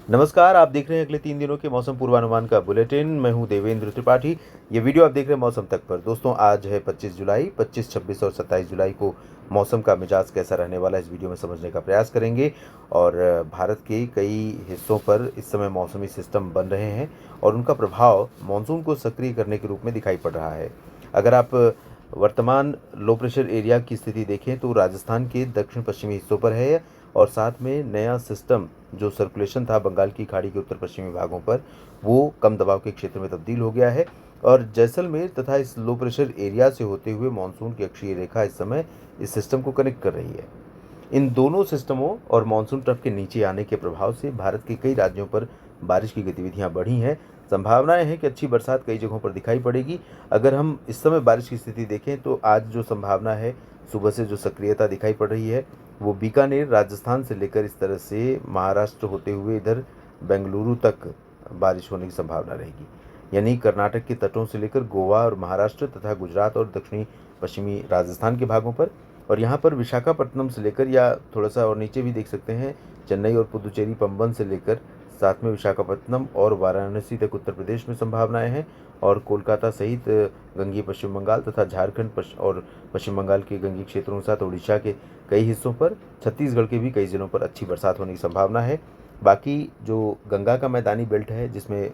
नमस्कार, आप देख रहे हैं अगले 3 दिनों के मौसम पूर्वानुमान का बुलेटिन। मैं हूं देवेंद्र त्रिपाठी। ये वीडियो आप देख रहे हैं मौसम तक पर। दोस्तों, आज है 25 जुलाई। 25, 26 और 27 जुलाई को मौसम का मिजाज कैसा रहने वाला है, इस वीडियो में समझने का प्रयास करेंगे। और भारत के कई हिस्सों पर इस समय मौसमी सिस्टम बन रहे हैं और उनका प्रभाव मानसून को सक्रिय करने के रूप में दिखाई पड़ रहा है। अगर आप वर्तमान लो प्रेशर एरिया की स्थिति देखें तो राजस्थान के दक्षिण पश्चिमी हिस्सों पर है और साथ में नया सिस्टम जो सर्कुलेशन था बंगाल की खाड़ी के उत्तर पश्चिमी भागों पर, वो कम दबाव के क्षेत्र में तब्दील हो गया है और जैसलमेर तथा इस लो प्रेशर एरिया से होते हुए मानसून की अक्षीय रेखा इस समय इस सिस्टम को कनेक्ट कर रही है। इन दोनों सिस्टमों और मानसून ट्रफ के नीचे आने के प्रभाव से भारत के कई राज्यों पर बारिश की गतिविधियां बढ़ी हैं। संभावनाएं हैं कि अच्छी बरसात कई जगहों पर दिखाई पड़ेगी। अगर हम इस समय बारिश की स्थिति देखें तो आज जो संभावना है, सुबह से जो सक्रियता दिखाई पड़ रही है, वो बीकानेर, राजस्थान से लेकर इस तरह से महाराष्ट्र होते हुए इधर बेंगलुरु तक बारिश होने की संभावना रहेगी। यानी कर्नाटक के तटों से लेकर गोवा और महाराष्ट्र तथा गुजरात और दक्षिणी पश्चिमी राजस्थान के भागों पर, और यहाँ पर विशाखापट्टनम से लेकर या थोड़ा सा और नीचे भी देख सकते हैं, चेन्नई और पुदुचेरी, पंबन से लेकर साथ में विशाखापट्टनम और वाराणसी तक उत्तर प्रदेश में संभावनाएं हैं। और कोलकाता सहित गंगीय पश्चिम बंगाल तथा झारखंड और पश्चिम बंगाल के गंगीय क्षेत्रों के साथ उड़ीसा के कई हिस्सों पर, छत्तीसगढ़ के भी कई जिलों पर अच्छी बरसात होने की संभावना है। बाकी जो गंगा का मैदानी बेल्ट है, जिसमें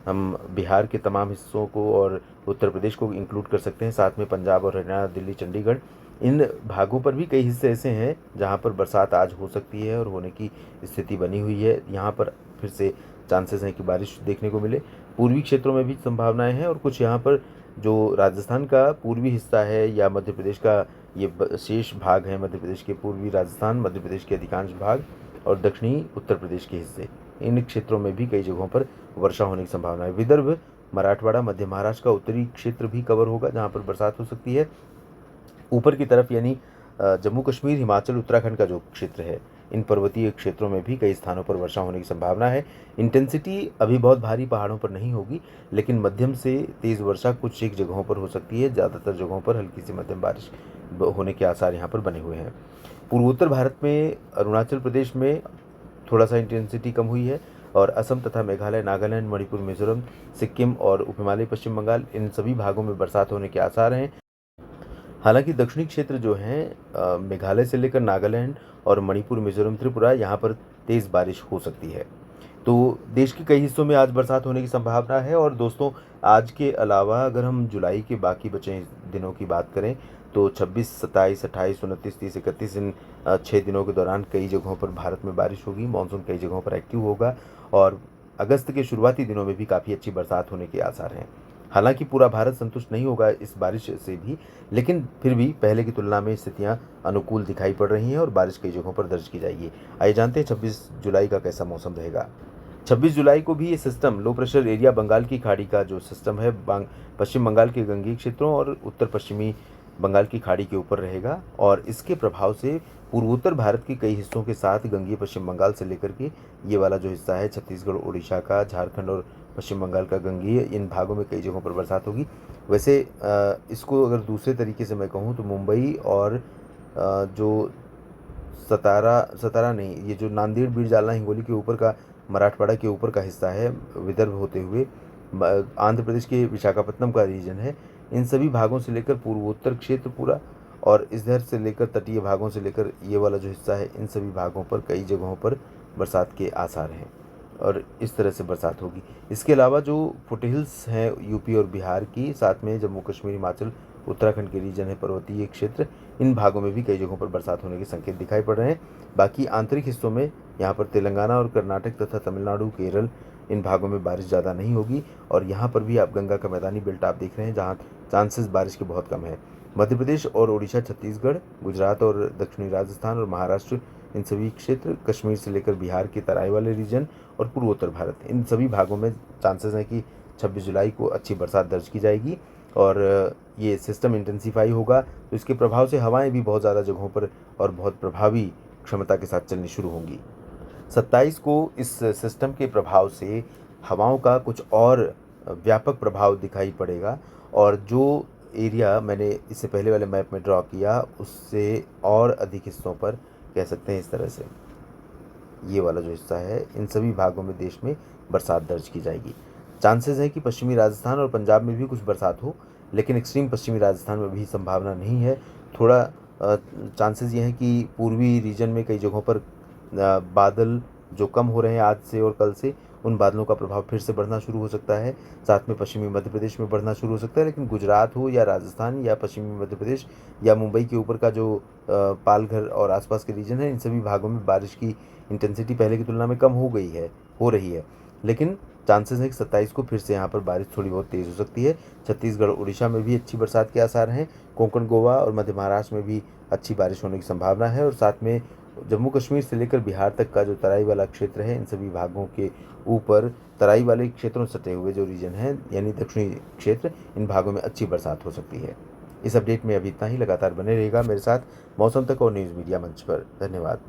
हम बिहार के तमाम हिस्सों को और उत्तर प्रदेश को इंक्लूड कर सकते हैं, साथ में पंजाब और हरियाणा, दिल्ली, चंडीगढ़, इन भागों पर भी कई हिस्से ऐसे हैं जहां पर बरसात आज हो सकती है और होने की स्थिति बनी हुई है। यहाँ पर फिर से चांसेस हैं कि बारिश देखने को मिले। पूर्वी क्षेत्रों में भी संभावनाएं हैं और कुछ यहाँ पर जो राजस्थान का पूर्वी हिस्सा है या मध्य प्रदेश का ये शेष भाग है, मध्य प्रदेश के पूर्वी राजस्थान, मध्य प्रदेश के अधिकांश भाग और दक्षिणी उत्तर प्रदेश के हिस्से, इन क्षेत्रों में भी कई जगहों पर वर्षा होने की संभावना है। विदर्भ, मराठवाड़ा, मध्य महाराष्ट्र का उत्तरी क्षेत्र भी कवर होगा जहाँ पर बरसात हो सकती है। ऊपर की तरफ यानी जम्मू कश्मीर, हिमाचल, उत्तराखंड का जो क्षेत्र है, इन पर्वतीय क्षेत्रों में भी कई स्थानों पर वर्षा होने की संभावना है। इंटेंसिटी अभी बहुत भारी पहाड़ों पर नहीं होगी, लेकिन मध्यम से तेज़ वर्षा कुछ एक जगहों पर हो सकती है। ज़्यादातर जगहों पर हल्की से मध्यम बारिश होने के आसार यहाँ पर बने हुए हैं। पूर्वोत्तर भारत में अरुणाचल प्रदेश में थोड़ा सा इंटेंसिटी कम हुई है और असम तथा मेघालय, नागालैंड, मणिपुर, मिजोरम, सिक्किम और उप हिमालय पश्चिम बंगाल, इन सभी भागों में बरसात होने के आसार हैं। हालांकि दक्षिणी क्षेत्र जो हैं, मेघालय से लेकर नागालैंड और मणिपुर, मिजोरम, त्रिपुरा, यहाँ पर तेज़ बारिश हो सकती है। तो देश के कई हिस्सों में आज बरसात होने की संभावना है। और दोस्तों, आज के अलावा अगर हम जुलाई के बाकी बचे दिनों की बात करें तो 26, 27, 28, 29, 30, 31, इन 6 दिनों के दौरान कई जगहों पर भारत में बारिश होगी। मानसून कई जगहों पर एक्टिव होगा और अगस्त के शुरुआती दिनों में भी काफ़ी अच्छी बरसात होने के आसार हैं। हालांकि पूरा भारत संतुष्ट नहीं होगा इस बारिश से भी, लेकिन फिर भी पहले की तुलना में स्थितियां अनुकूल दिखाई पड़ रही हैं और बारिश कई जगहों पर दर्ज की जाएगी। आइए जानते हैं 26 जुलाई का कैसा मौसम रहेगा। 26 जुलाई को भी ये system, low pressure area Bengal की खाड़ी का जो सिस्टम है, पश्चिम बंगाल के गंगीय क्षेत्रों और उत्तर पश्चिमी बंगाल की खाड़ी के ऊपर रहेगा और इसके प्रभाव से पूर्वोत्तर भारत के कई हिस्सों के साथ गंगीय पश्चिम बंगाल से लेकर के ये वाला जो हिस्सा है छत्तीसगढ़, उड़ीसा का, झारखंड और पश्चिम बंगाल का गंगीय, इन भागों में कई जगहों पर बरसात होगी। वैसे इसको अगर दूसरे तरीके से मैं कहूँ तो मुंबई और जो सतारा सतारा नहीं, ये जो नांदेड़, बीड़, जालना, हिंगोली के ऊपर का, मराठवाड़ा के ऊपर का हिस्सा है, विदर्भ होते हुए आंध्र प्रदेश के विशाखापट्टनम का रीजन है, इन सभी भागों से लेकर पूर्वोत्तर क्षेत्र पूरा और इधर से लेकर तटीय भागों से लेकर ये वाला जो हिस्सा है, इन सभी भागों पर कई जगहों पर बरसात के आसार हैं और इस तरह से बरसात होगी। इसके अलावा जो फुटहिल्स हैं यूपी और बिहार की, साथ में जम्मू कश्मीर, हिमाचल, उत्तराखंड के रीजन है, पर्वतीय क्षेत्र, इन भागों में भी कई जगहों पर बरसात होने के संकेत दिखाई पड़ रहे हैं। बाकी आंतरिक हिस्सों में यहाँ पर तेलंगाना और कर्नाटक तथा तमिलनाडु, केरल, इन भागों में बारिश ज़्यादा नहीं होगी और यहाँ पर भी आप गंगा का मैदानी बेल्ट आप देख रहे हैं जहाँ चांसेस बारिश के बहुत कम है। मध्य प्रदेश और उड़ीसा, छत्तीसगढ़, गुजरात और दक्षिणी राजस्थान और महाराष्ट्र, इन सभी क्षेत्र, कश्मीर से लेकर बिहार के तराई वाले रीजन और पूर्वोत्तर भारत, इन सभी भागों में चांसेस हैं कि 26 जुलाई को अच्छी बरसात दर्ज की जाएगी और ये सिस्टम इंटेंसीफाई होगा तो इसके प्रभाव से हवाएं भी बहुत ज़्यादा जगहों पर और बहुत प्रभावी क्षमता के साथ चलनी शुरू होंगी। 27 को इस सिस्टम के प्रभाव से हवाओं का कुछ और व्यापक प्रभाव दिखाई पड़ेगा और जो एरिया मैंने इससे पहले वाले मैप में ड्रॉ किया उससे और अधिक हिस्सों पर, कह सकते हैं इस तरह से। ये वाला जो हिस्सा है, इन सभी भागों में देश में बरसात दर्ज की जाएगी। चांसेस है कि पश्चिमी राजस्थान और पंजाब में भी कुछ बरसात हो, लेकिन एक्सट्रीम पश्चिमी राजस्थान में भी संभावना नहीं है। थोड़ा चांसेस ये हैं कि पूर्वी रीजन में कई जगहों पर बादल जो कम हो रहे हैं आज से और कल से, उन बादलों का प्रभाव फिर से बढ़ना शुरू हो सकता है। साथ में पश्चिमी मध्य प्रदेश में बढ़ना शुरू हो सकता है, लेकिन गुजरात हो या राजस्थान या पश्चिमी मध्य प्रदेश या मुंबई के ऊपर का जो पालघर और आसपास के रीजन है, इन सभी भागों में बारिश की इंटेंसिटी पहले की तुलना में कम हो रही है। लेकिन चांसेस है कि 27 को फिर से यहाँ पर बारिश थोड़ी बहुत तेज़ हो सकती है। छत्तीसगढ़ उड़ीसा में भी अच्छी बरसात के आसार हैं। कोंकण गोवा और मध्य महाराष्ट्र में भी अच्छी बारिश होने की संभावना है। और साथ में जम्मू कश्मीर से लेकर बिहार तक का जो तराई वाला क्षेत्र है, इन सभी भागों के ऊपर तराई वाले क्षेत्रों से सटे हुए जो रीजन हैं, यानी दक्षिणी क्षेत्र, इन भागों में अच्छी बरसात हो सकती है। इस अपडेट में अभी इतना ही। लगातार बने रहेगा मेरे साथ मौसम तक और न्यूज़ मीडिया मंच पर। धन्यवाद।